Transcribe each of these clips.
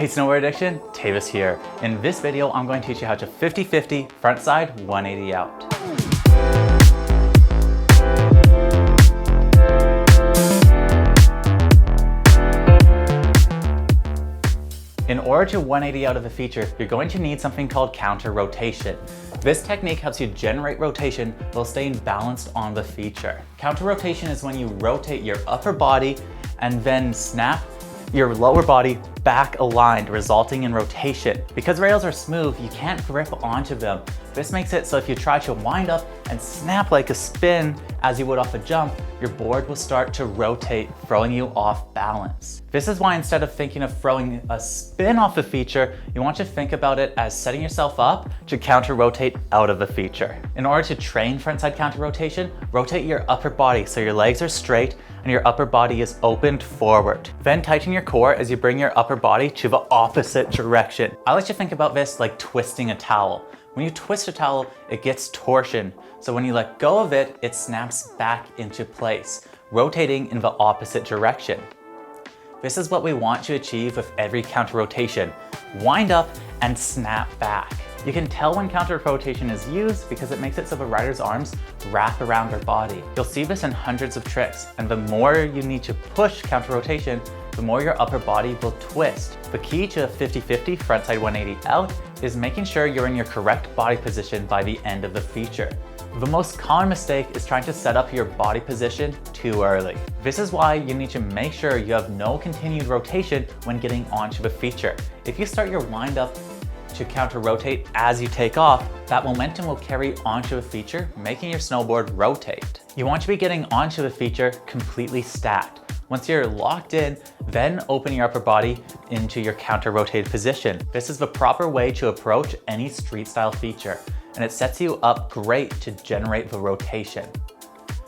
Hey Snowboard Addiction, Tavis here. In this video, I'm going to teach you how to 50-50 frontside 180 out. In order to 180 out of a feature, you're going to need something called counter rotation. This technique helps you generate rotation while staying balanced on the feature. Counter rotation is when you rotate your upper body and then snap your lower body back aligned, resulting in rotation. Because rails are smooth, you can't grip onto them. This makes it so if you try to wind up and snap like a spin as you would off a jump, your board will start to rotate, throwing you off balance. This is why instead of thinking of throwing a spin off a feature, you want to think about it as setting yourself up to counter rotate out of the feature. In order to train frontside counter rotation, rotate your upper body so your legs are straight and your upper body is opened forward. Then tighten your core as you bring your upper body to the opposite direction. I like to think about this like twisting a towel. When you twist a towel, it gets torsion. So when you let go of it, it snaps back into place, rotating in the opposite direction. This is what we want to achieve with every counter rotation. Wind up and snap back. You can tell when counter rotation is used because it makes it so the rider's arms wrap around their body. You'll see this in hundreds of tricks, and the more you need to push counter rotation, the more your upper body will twist. The key to a 50-50 frontside 180 out is making sure you're in your correct body position by the end of the feature. The most common mistake is trying to set up your body position too early. This is why you need to make sure you have no continued rotation when getting onto the feature. If you start your wind up to counter rotate as you take off, that momentum will carry onto a feature, making your snowboard rotate. You want to be getting onto the feature completely stacked. Once you're locked in, then open your upper body into your counter rotated position. This is the proper way to approach any street style feature, and it sets you up great to generate the rotation.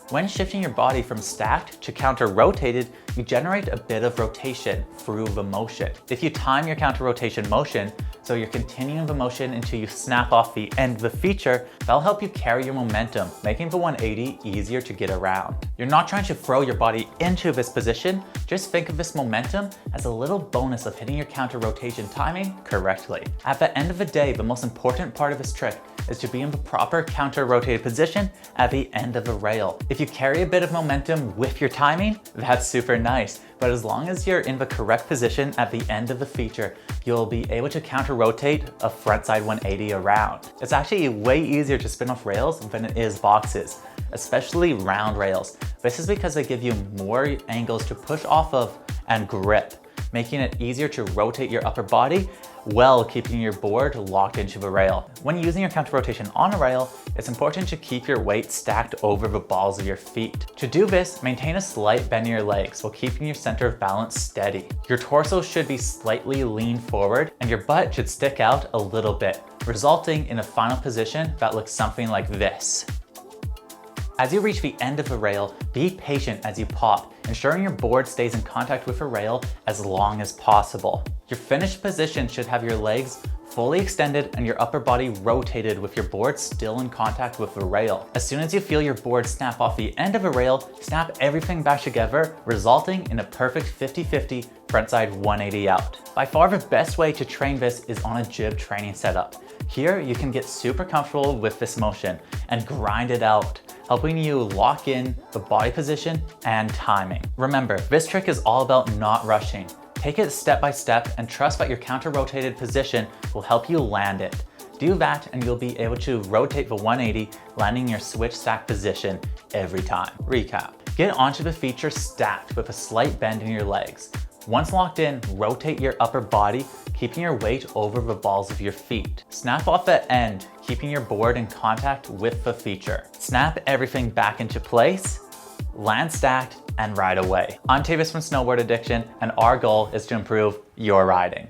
When shifting your body from stacked to counter rotated, you generate a bit of rotation through the motion. If you time your counter rotation motion, so you're continuing the motion until you snap off the end of the feature, that'll help you carry your momentum, making the 180 easier to get around. You're not trying to throw your body into this position, just think of this momentum as a little bonus of hitting your counter rotation timing correctly. At the end of the day, the most important part of this trick is to be in the proper counter rotated position at the end of the rail. If you carry a bit of momentum with your timing, that's super nice. But as long as you're in the correct position at the end of the feature, you'll be able to counter rotate a frontside 180 around. It's actually way easier to spin off rails than it is boxes, especially round rails. This is because they give you more angles to push off of and grip, making it easier to rotate your upper body while keeping your board locked into the rail. When using your counter rotation on a rail, it's important to keep your weight stacked over the balls of your feet. To do this, maintain a slight bend in your legs while keeping your center of balance steady. Your torso should be slightly leaned forward and your butt should stick out a little bit, resulting in a final position that looks something like this. As you reach the end of the rail, be patient as you pop, ensuring your board stays in contact with the rail as long as possible. Your finished position should have your legs fully extended and your upper body rotated with your board still in contact with the rail. As soon as you feel your board snap off the end of a rail, snap everything back together, resulting in a perfect 50-50 frontside 180 out. By far the best way to train this is on a jib training setup. Here you can get super comfortable with this motion and grind it out, helping you lock in the body position and timing. Remember, this trick is all about not rushing. Take it step by step and trust that your counter rotated position will help you land it. Do that and you'll be able to rotate the 180, landing your switch stack position every time. Recap. Get onto the feature stacked with a slight bend in your legs. Once locked in, rotate your upper body, keeping your weight over the balls of your feet. Snap off the end, keeping your board in contact with the feature. Snap everything back into place, land stacked, and ride away. I'm Tavis from Snowboard Addiction, and our goal is to improve your riding.